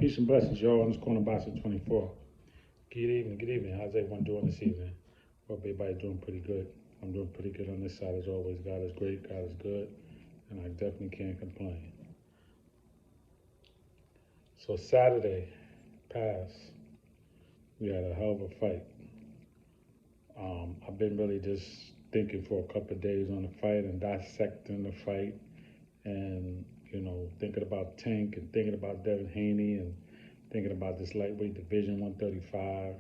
Peace and blessings, y'all. I'm just calling Boxer 24. Good evening, good evening. How's everyone doing this evening? Hope everybody's doing pretty good. I'm doing pretty good on this side as always. God is great, God is good, and I definitely can't complain. So Saturday past, we had a hell of a fight. I've been really just thinking for a couple of days on the fight and dissecting the fight and, thinking about Tank and thinking about Devin Haney and thinking about this lightweight division 135.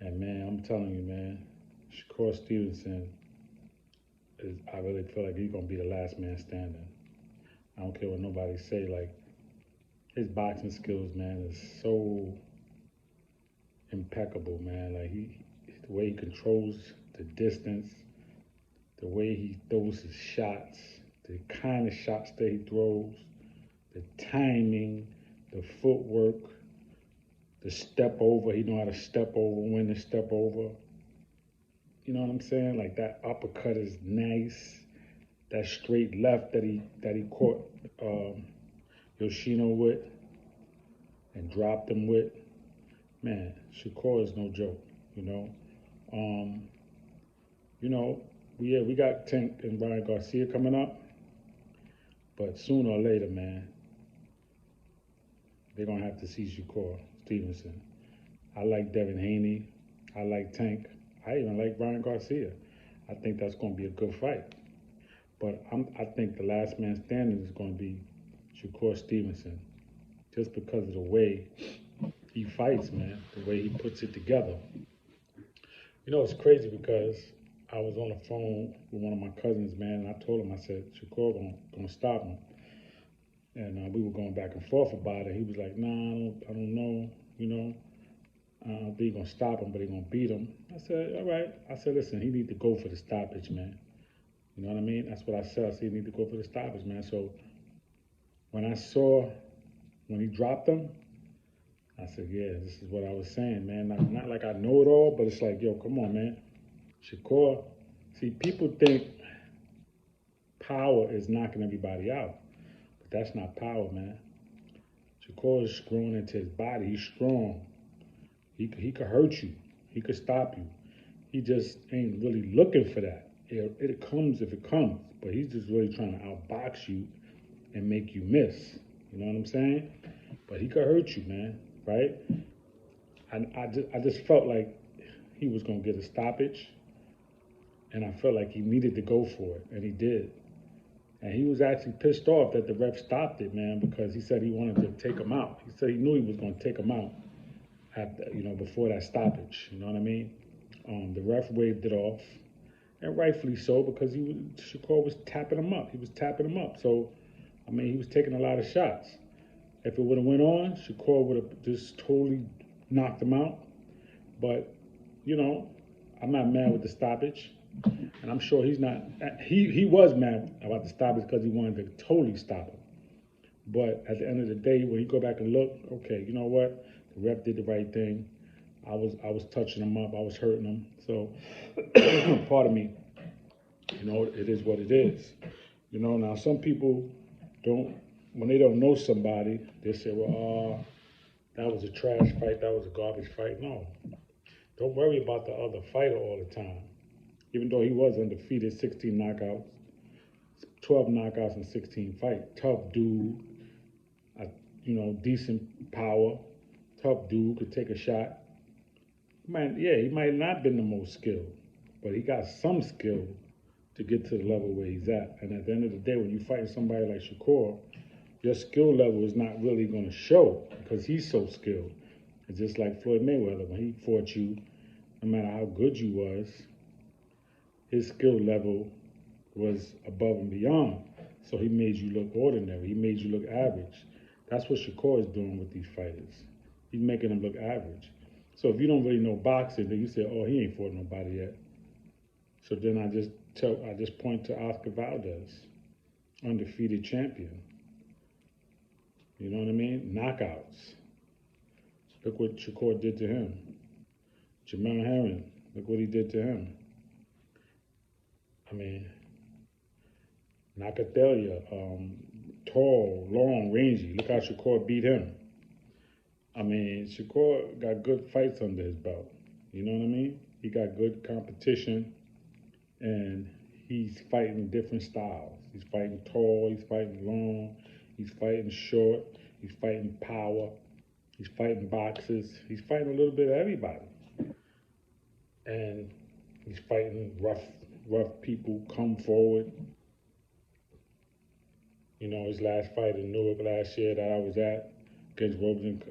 And man, I'm telling you, man, Shakur Stevenson I really feel like he's gonna be the last man standing. I don't care what nobody say, like his boxing skills, man, is so impeccable, man. Like the way he controls the distance, the way he throws his shots, the kind of shots that he throws, the timing, the footwork, the step over. He know how to step over, when to step over. You know what I'm saying? Like that uppercut is nice. That straight left that he caught Yoshino with and dropped him with. Man, Shakur is no joke. We got Tank and Ryan Garcia coming up, but sooner or later, man, they're gonna have to see Shakur Stevenson. I like Devin Haney. I like Tank. I even like Ryan Garcia. I think that's gonna be a good fight. But I think the last man standing is gonna be Shakur Stevenson, just because of the way he fights, man, the way he puts it together. It's crazy because I was on the phone with one of my cousins, man, and I told him, I said, Shakur gonna stop him. And we were going back and forth about it. He was like, nah, I don't know, I don't think he's gonna stop him, but he's gonna beat him. I said, all right. I said, listen, he need to go for the stoppage, man. You know what I mean? That's what I said. I said he need to go for the stoppage, man. So when he dropped him, I said, yeah, this is what I was saying, man. Not like I know it all, but it's like, yo, come on, man. Shakur, see, people think power is knocking everybody out, but that's not power, man. Shakur is grown into his body. He's strong. He could hurt you. He could stop you. He just ain't really looking for that. It comes if it comes, but he's just really trying to outbox you and make you miss. You know what I'm saying? But he could hurt you, man, right? I just felt like he was going to get a stoppage, and I felt like he needed to go for it, and he did. And he was actually pissed off that the ref stopped it, man, because he said he wanted to take him out. He said he knew he was going to take him out before that stoppage. You know what I mean? The ref waved it off, and rightfully so, because Shakur was tapping him up. He was tapping him up. So, I mean, he was taking a lot of shots. If it would have went on, Shakur would have just totally knocked him out. But, I'm not mad with the stoppage. And I'm sure he's not. He was mad about the stoppage because he wanted to totally stop him. But at the end of the day, when you go back and look, okay, you know what? The ref did the right thing. I was touching him up. I was hurting him. So, pardon me. It is what it is. Now some people when they don't know somebody, they say, well, that was a trash fight. That was a garbage fight. No. Don't worry about the other fighter all the time. Even though he was undefeated, 16 knockouts, 12 knockouts in 16 fights. Tough dude, decent power. Tough dude, could take a shot. He might not have been the most skilled, but he got some skill to get to the level where he's at. And at the end of the day, when you're fighting somebody like Shakur, your skill level is not really going to show because he's so skilled. It's just like Floyd Mayweather. When he fought you, no matter how good you was, his skill level was above and beyond. So he made you look ordinary. He made you look average. That's what Shakur is doing with these fighters. He's making them look average. So if you don't really know boxing, then you say, oh, he ain't fought nobody yet. So then I just point to Oscar Valdez, undefeated champion. You know what I mean? Knockouts. Look what Shakur did to him. Jamel Herring, look what he did to him. I mean, Nakathelia, tall, long, rangy. Look how Shakur beat him. I mean, Shakur got good fights under his belt. You know what I mean? He got good competition, and he's fighting different styles. He's fighting tall, he's fighting long, he's fighting short, he's fighting power, he's fighting boxers, he's fighting a little bit of everybody. And he's fighting rough people, come forward. You know, his last fight in Newark last year that I was at against Robinson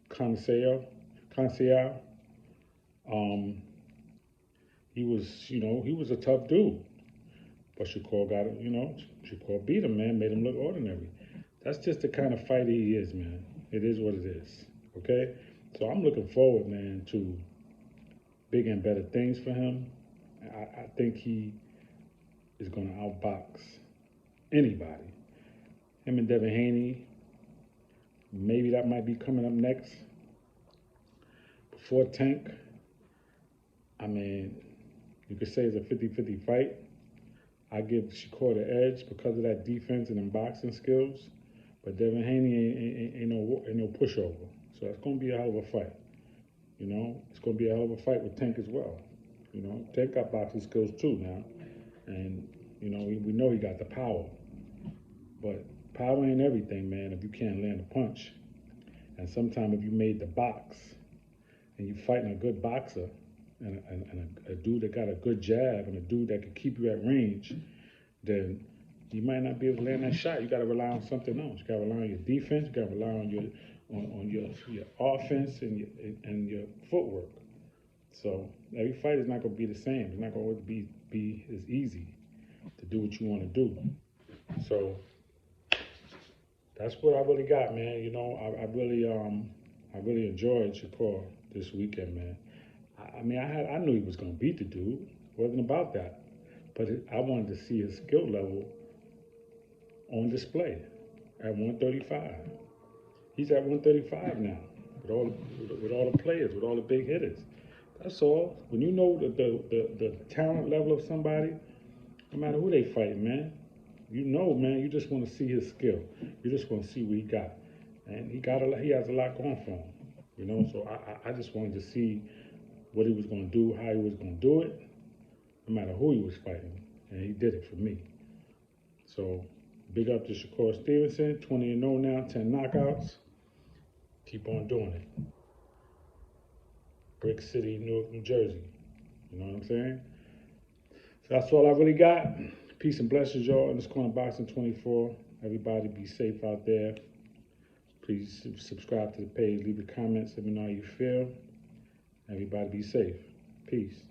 Conceição, um, he was a tough dude. But Shakur got it, Shakur beat him, man, made him look ordinary. That's just the kind of fighter he is, man. It is what it is, okay? So I'm looking forward, man, to bigger and better things for him. I think he is going to outbox anybody. Him and Devin Haney, maybe that might be coming up next. Before Tank, I mean, you could say it's a 50-50 fight. I give Shakur the edge because of that defense and them boxing skills. But Devin Haney ain't no pushover. So it's going to be a hell of a fight. You know, it's going to be a hell of a fight with Tank as well. You know, Tank got boxing skills too now. And, we know he got the power. But power ain't everything, man, if you can't land a punch. And sometimes if you made the box and you fighting a good boxer and a dude that got a good jab and a dude that can keep you at range, then you might not be able to land that shot. You got to rely on something else. You got to rely on your defense. You got to rely on your offense and your footwork. So every fight is not going to be the same. It's not going to be as easy to do what you want to do. So that's what I really got, man. I really enjoyed Shakur this weekend, man. I knew he was going to beat the dude. It wasn't about that. But I wanted to see his skill level on display at 135. He's at 135 now with all the players, with all the big hitters. That's all. When you know the talent level of somebody, no matter who they fight, man, man, you just want to see his skill. You just want to see what he got. And he has a lot going for him, So I just wanted to see what he was going to do, how he was going to do it, no matter who he was fighting. And he did it for me. So big up to Shakur Stevenson, 20-0 now, 10 knockouts. Keep on doing it. Brick City, Newark, New Jersey. You know what I'm saying? So that's all I really got. Peace and blessings, y'all. In this corner boxing 24. Everybody be safe out there. Please subscribe to the page. Leave your comments. Let me know how you feel. Everybody be safe. Peace.